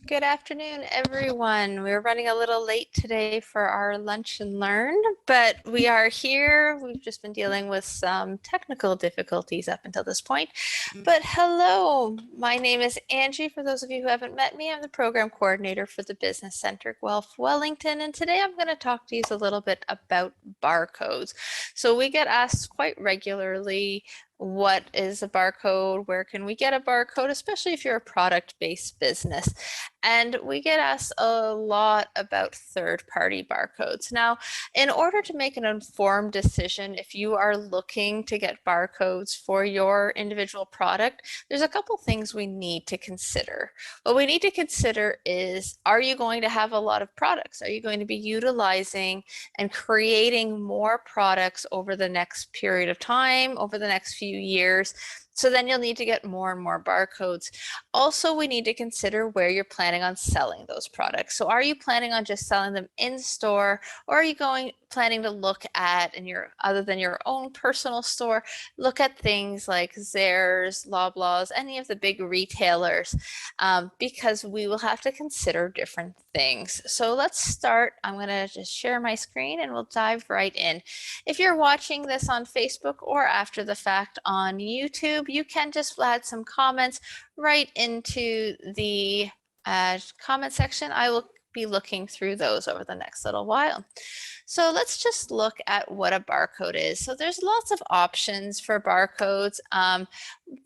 Good afternoon, everyone. We're running a little late today for our lunch and learn, but we are here. We've just been dealing with some technical difficulties up until this point. But hello, my name is Angie. For those of you who haven't met me, I'm the program coordinator for the Business Center Guelph-Wellington, and today I'm going to talk to you a little bit about barcodes. So we get asked quite regularly, what is a barcode? Where can we get a barcode, especially if you're a product-based business? And we get asked a lot about third-party barcodes. Now, in order to make an informed decision, if you are looking to get barcodes for your individual product, there's a couple things we need to consider. What we need to consider is, are you going to have a lot of products? Are you going to be utilizing and creating more products over the next period of time, over the next few years? So then you'll need to get more and more barcodes. Also, we need to consider where you're planning on selling those products. So are you planning on just selling them in store, or are you planning to look at, other than your own personal store, look at things like Zehrs, Loblaws, any of the big retailers, because we will have to consider different things. So let's start. I'm going to just share my screen and we'll dive right in. If you're watching this on Facebook or after the fact on YouTube, you can just add some comments right into the comment section. I will be looking through those over the next little while. So let's just look at what a barcode is. So there's lots of options for barcodes.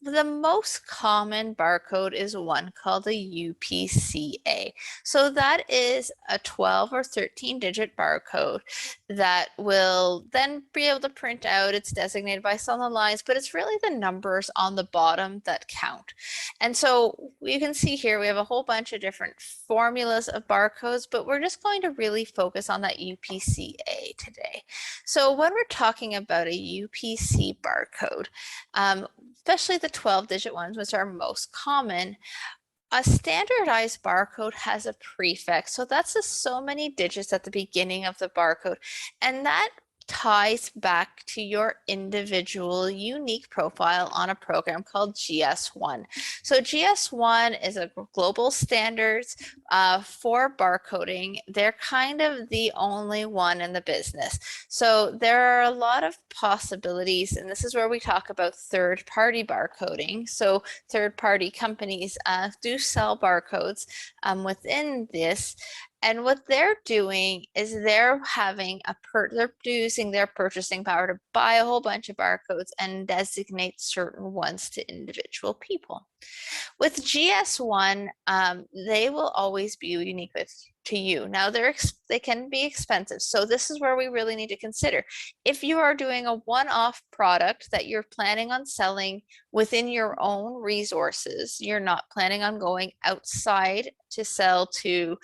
The most common barcode is one called a UPCA. So that is a 12 or 13 digit barcode that will then be able to print out. It's designated by some of the lines, but it's really the numbers on the bottom that count. And so you can see here we have a whole bunch of different formulas of barcodes, but we're just going to really focus on that UPCA today. So when we're talking about a UPC barcode, especially the 12-digit ones, which are most common, a standardized barcode has a prefix. So that's just so many digits at the beginning of the barcode. And that ties back to your individual unique profile on a program called GS1. So GS1 is a global standards for barcoding. They're kind of the only one in the business. So there are a lot of possibilities, and this is where we talk about third-party barcoding. So third-party companies do sell barcodes within this. And what they're doing is they're using their purchasing power to buy a whole bunch of barcodes and designate certain ones to individual people. With GS1, they will always be unique to you. Now they can be expensive. So this is where we really need to consider. If you are doing a one-off product that you're planning on selling within your own resources, you're not planning on going outside to sell to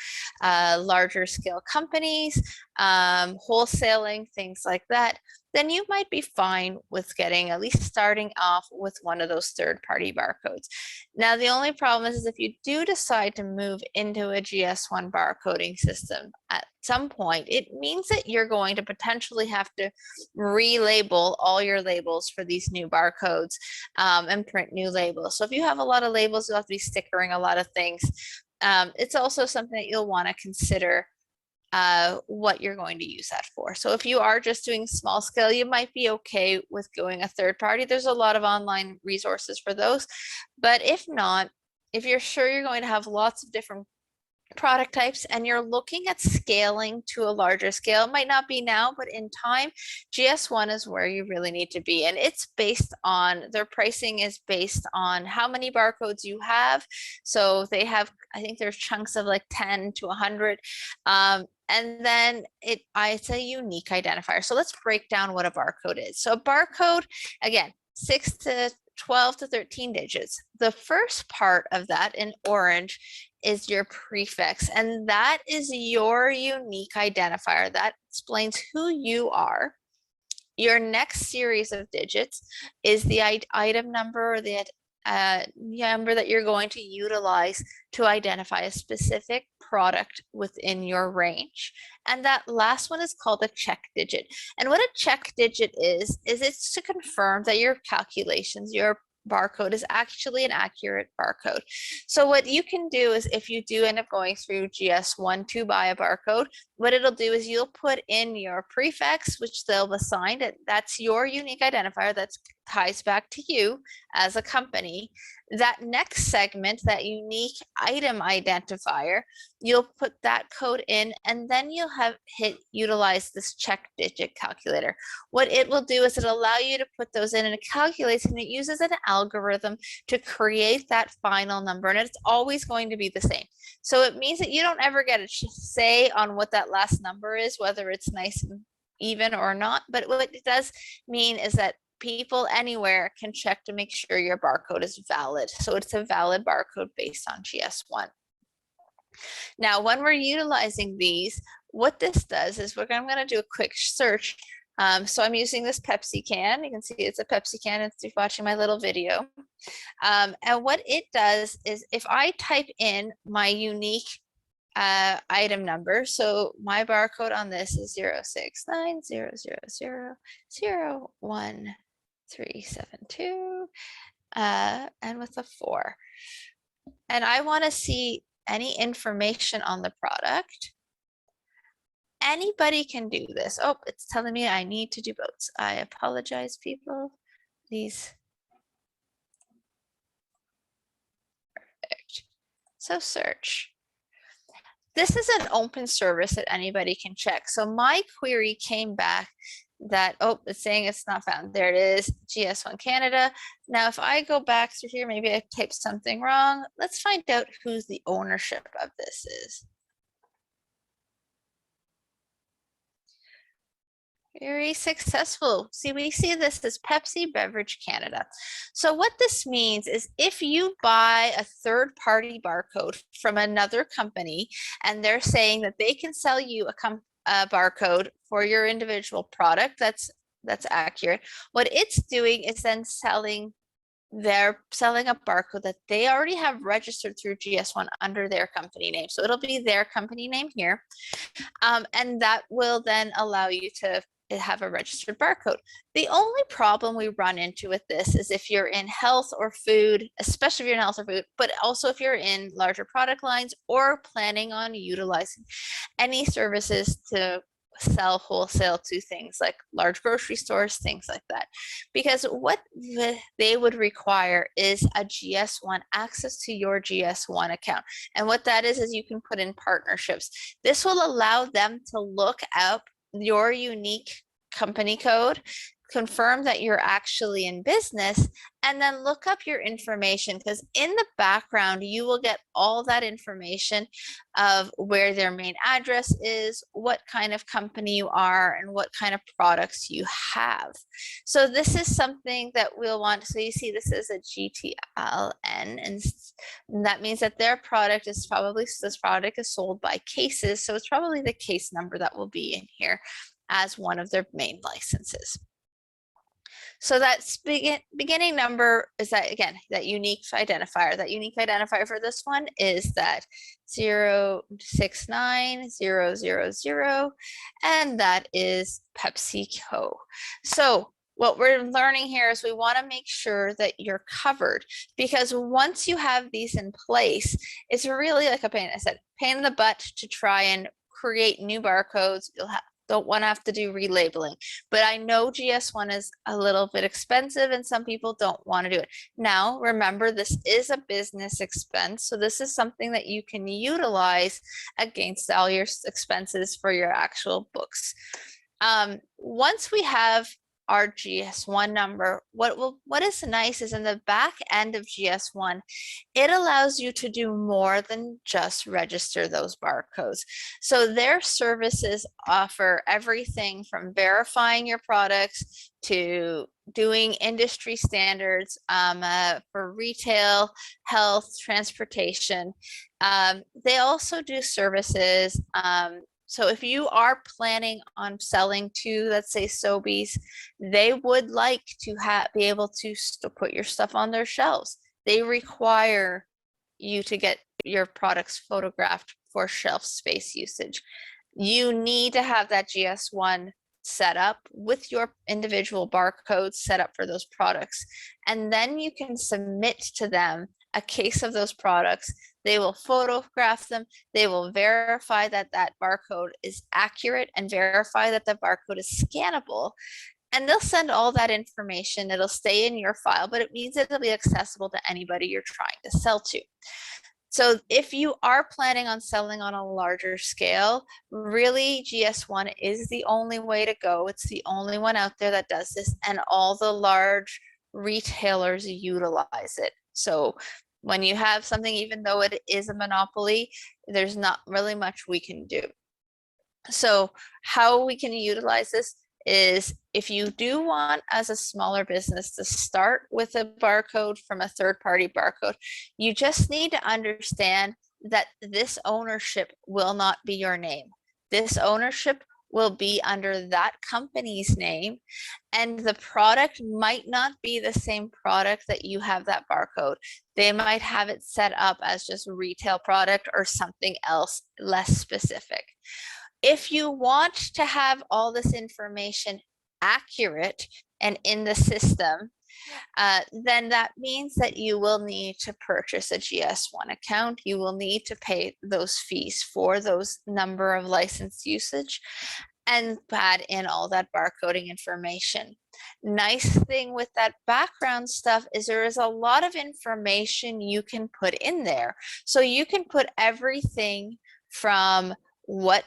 larger scale companies, wholesaling, things like that, then you might be fine with at least starting off with one of those third-party barcodes. Now, the only problem is if you do decide to move into a GS1 barcoding system at some point, it means that you're going to potentially have to relabel all your labels for these new barcodes and print new labels. So if you have a lot of labels, you'll have to be stickering a lot of things. It's also something that you'll want to consider what you're going to use that for. So if you are just doing small scale, you might be okay with going a third party. There's a lot of online resources for those. But if not, if you're sure you're going to have lots of different product types and you're looking at scaling to a larger scale, it might not be now, but in time, GS1 is where you really need to be. And it's based on, their pricing is based on how many barcodes you have. So they have, I think there's chunks of like 10 to 100. And then it's a unique identifier. So let's break down what a barcode is. So a barcode, again, 12 to 13 digits. The first part of that in orange is your prefix, and that is your unique identifier. That explains who you are. Your next series of digits is the item number or the number that you're going to utilize to identify a specific product within your range. And that last one is called a check digit. And what a check digit is it's to confirm that your calculations, your barcode is actually an accurate barcode. So what you can do is if you do end up going through GS1 to buy a barcode, what it'll do is you'll put in your prefix, which they'll assign it. That's your unique identifier that ties back to you as a company. That next segment, that unique item identifier, you'll put that code in, and then you'll utilize this check digit calculator. What it will do is it'll allow you to put those in, and it calculates, and it uses an algorithm to create that final number, and it's always going to be the same. So it means that you don't ever get a say on what that last number is, whether it's nice and even or not. But what it does mean is that people anywhere can check to make sure your barcode is valid. So it's a valid barcode based on GS1. Now, when we're utilizing these, what this does is I'm going to do a quick search. So I'm using this Pepsi can. You can see it's a Pepsi can if you're watching my little video. And what it does is if I type in my unique item number, so my barcode on this is 06900001372, and with a 4. And I want to see any information on the product. Anybody can do this. Oh, it's telling me I need to do both. I apologize, people. Please. Perfect. So search. This is an open service that anybody can check. So my query came back that, oh, it's saying it's not found. There it is, GS1 Canada. Now, if I go back through here, maybe I typed something wrong. Let's find out whose the ownership of this is. Very successful. See, we see this as Pepsi Beverage Canada. So what this means is if you buy a third-party barcode from another company and they're saying that they can sell you a barcode for your individual product that's accurate, what it's doing is then they're selling a barcode that they already have registered through GS1 under their company name. So it'll be their company name here. And that will then allow you to have a registered barcode. The only problem we run into with this is if you're in health or food, especially if you're in health or food, but also if you're in larger product lines or planning on utilizing any services to sell wholesale to things like large grocery stores, things like that. Because what they would require is a GS1, access to your GS1 account. And what that is you can put in partnerships. This will allow them to look up your unique company code, confirm that you're actually in business, and then look up your information, because in the background you will get all that information of where their main address is, what kind of company you are, and what kind of products you have. So this is something that we'll want. So you see this is a GTLN, and that means that their product is probably, this product is sold by cases, so it's probably the case number that will be in here as one of their main licenses. So that beginning number is that, again, that unique identifier. That unique identifier for this one is that 069000, and that is PepsiCo. So what we're learning here is we want to make sure that you're covered, because once you have these in place, it's really like a pain. I said, pain in the butt to try and create new barcodes. You'll don't want to have to do relabeling, but I know GS1 is a little bit expensive and some people don't want to do it. Now, remember, this is a business expense. So this is something that you can utilize against all your expenses for your actual books. Once we have our GS1 number, what is nice is in the back end of GS1, it allows you to do more than just register those barcodes. So their services offer everything from verifying your products to doing industry standards for retail, health, transportation. They also do services. So if you are planning on selling to, let's say, Sobeys, they would like to be able to put your stuff on their shelves. They require you to get your products photographed for shelf space usage. You need to have that GS1 set up with your individual barcodes set up for those products. And then you can submit to them a case of those products. They will photograph them. They will verify that that barcode is accurate and verify that the barcode is scannable. And they'll send all that information. It'll stay in your file, but it means it'll be accessible to anybody you're trying to sell to. So if you are planning on selling on a larger scale, really GS1 is the only way to go. It's the only one out there that does this, and all the large retailers utilize it. So when you have something, even though it is a monopoly, there's not really much we can do. So how we can utilize this is, if you do want, as a smaller business, to start with a barcode from a third-party barcode, you just need to understand that this ownership will not be your name. This ownership will be under that company's name, and the product might not be the same product that you have that barcode. They might have it set up as just a retail product or something else less specific. If you want to have all this information accurate and in the system, then that means that you will need to purchase a GS1 account. You will need to pay those fees for those number of license usage and add in all that barcoding information. Nice thing with that background stuff is there is a lot of information you can put in there. So you can put everything from what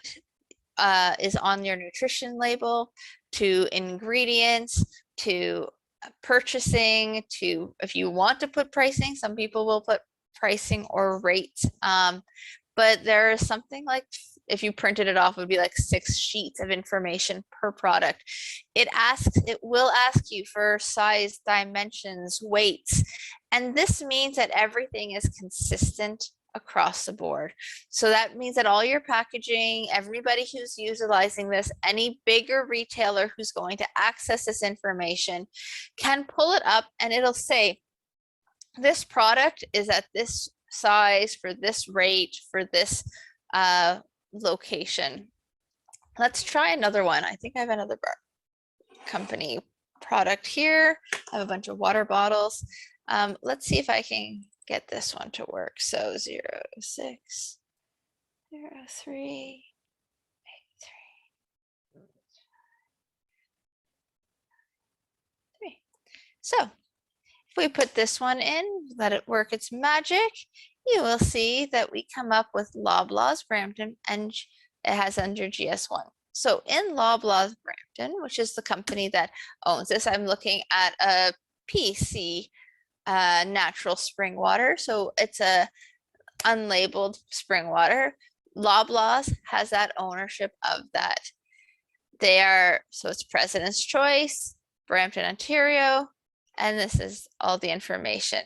is on your nutrition label, to ingredients, to purchasing, to, if you want to put pricing, some people will put pricing or rates. But there is something like, if you printed it off, it would be like 6 sheets of information per product. It will ask you for size, dimensions, weights. And this means that everything is consistent across the board. So that means that all your packaging, everybody who's utilizing this, any bigger retailer who's going to access this information can pull it up, and it'll say, this product is at this size for this rate for this location. Let's try another one. I think I have another company product here. I have a bunch of water bottles. Let's see if I can get this one to work. So 06 03 83 3. So if we put this one in, let it work its magic, you will see that we come up with Loblaws Brampton, and it has under GS1. So in Loblaws Brampton, which is the company that owns this, I'm looking at a PC natural spring water. So it's a unlabeled spring water. Loblaws has that ownership of that. So it's President's Choice, Brampton, Ontario, and this is all the information.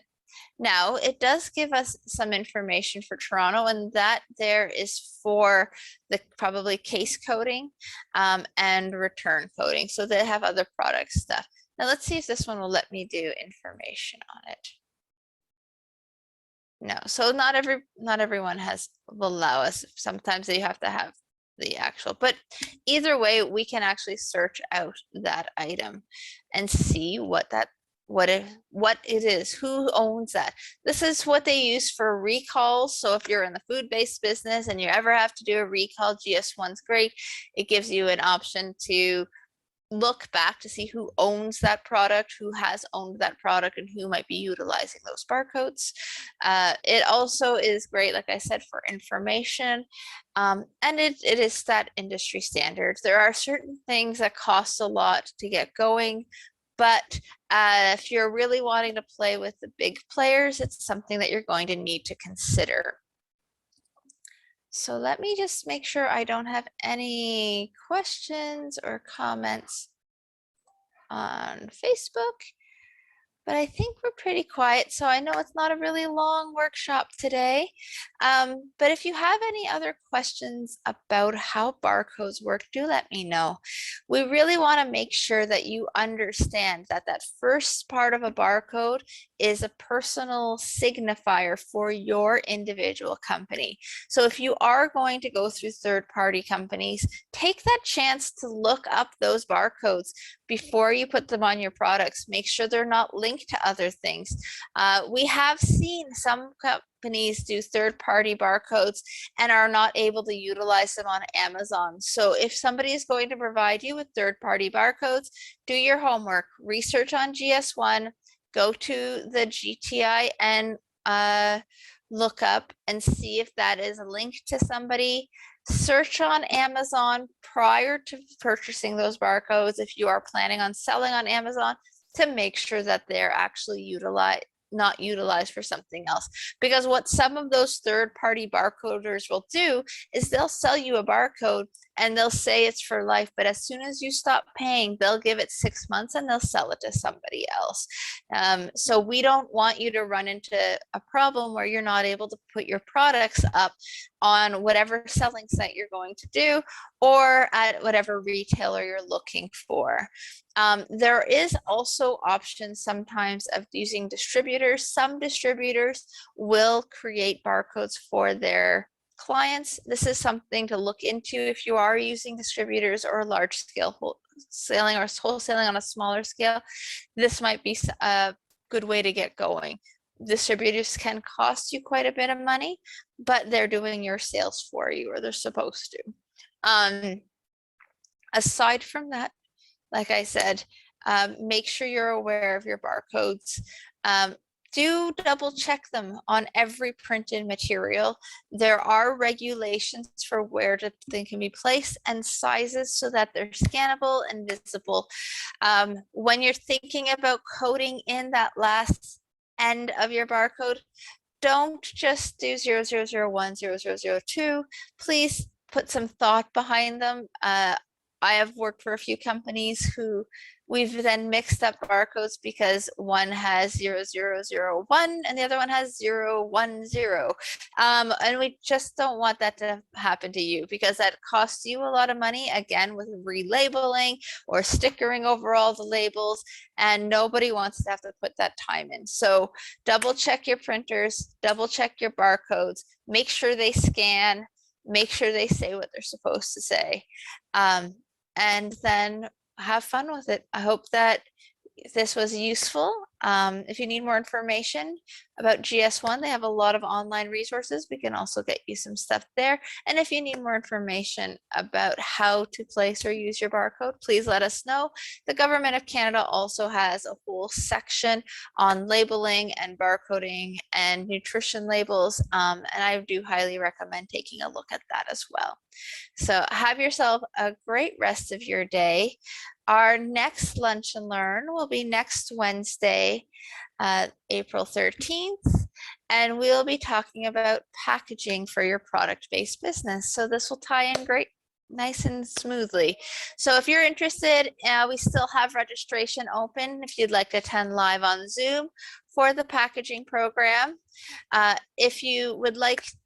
Now, it does give us some information for Toronto, and that there is for the probably case coding and return coding. So they have other product stuff. Now let's see if this one will let me do information on it. No, so not everyone will allow us. Sometimes you have to have the actual, but either way, we can actually search out that item and see what it is, who owns that. This is what they use for recalls. So if you're in the food-based business and you ever have to do a recall, GS1's great. It gives you an option to look back to see who owns that product, who has owned that product, and who might be utilizing those barcodes. It also is great, like I said, for information, and it is that industry standards. There are certain things that cost a lot to get going, but if you're really wanting to play with the big players, it's something that you're going to need to consider. So let me just make sure I don't have any questions or comments on Facebook, but I think we're pretty quiet. So I know it's not a really long workshop today, but if you have any other questions about how barcodes work, do let me know. We really want to make sure that you understand that that first part of a barcode is a personal signifier for your individual company. So if you are going to go through third-party companies, take that chance to look up those barcodes before you put them on your products. Make sure they're not linked to other things. We have seen some companies do third-party barcodes and are not able to utilize them on Amazon. So if somebody is going to provide you with third-party barcodes, do your homework, research on GS1, go to the GTIN lookup and see if that is a link to somebody. Search on Amazon prior to purchasing those barcodes if you are planning on selling on Amazon, to make sure that they're actually not utilized for something else. Because what some of those third-party barcoders will do is they'll sell you a barcode and they'll say it's for life, but as soon as you stop paying, they'll give it 6 months and they'll sell it to somebody else. So we don't want you to run into a problem where you're not able to put your products up on whatever selling site you're going to do, or at whatever retailer you're looking for. There is also options sometimes of using distributors. Some distributors will create barcodes for their clients. This is something to look into if you are using distributors or large scale wholesaling, or wholesaling on a smaller scale. This might be a good way to get going. Distributors can cost you quite a bit of money, but they're doing your sales for you, or they're supposed to. Aside from that, like I said, make sure you're aware of your barcodes. Do double check them on every printed material. There are regulations for where they can be placed and sizes so that they're scannable and visible. When you're thinking about coding in that last end of your barcode, don't just do 0001, 0002. Please put some thought behind them. I have worked for a few companies who we've then mixed up barcodes because one has 0001 and the other one has 010. And we just don't want that to happen to you, because that costs you a lot of money, again, with relabeling or stickering over all the labels, and nobody wants to have to put that time in. So double check your printers, double check your barcodes, make sure they scan, make sure they say what they're supposed to say. And then have fun with it. I hope that this was useful. If you need more information about GS1, they have a lot of online resources. We can also get you some stuff there. And if you need more information about how to place or use your barcode, please let us know. The Government of Canada also has a whole section on labeling and barcoding and nutrition labels. And I do highly recommend taking a look at that as well. So have yourself a great rest of your day. Our next Lunch and Learn will be next Wednesday, April 13th, and we'll be talking about packaging for your product-based business. So this will tie in great, nice and smoothly. So if you're interested, we still have registration open if you'd like to attend live on Zoom for the packaging program. If you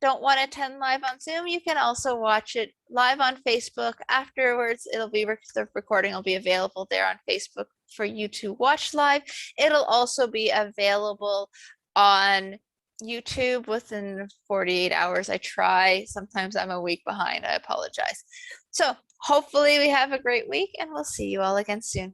don't want to attend live on Zoom, you can also watch it live on Facebook. Afterwards, the recording will be available there on Facebook for you to watch live. It'll also be available on YouTube within 48 hours. I try. Sometimes I'm a week behind. I apologize. So hopefully we have a great week, and we'll see you all again soon.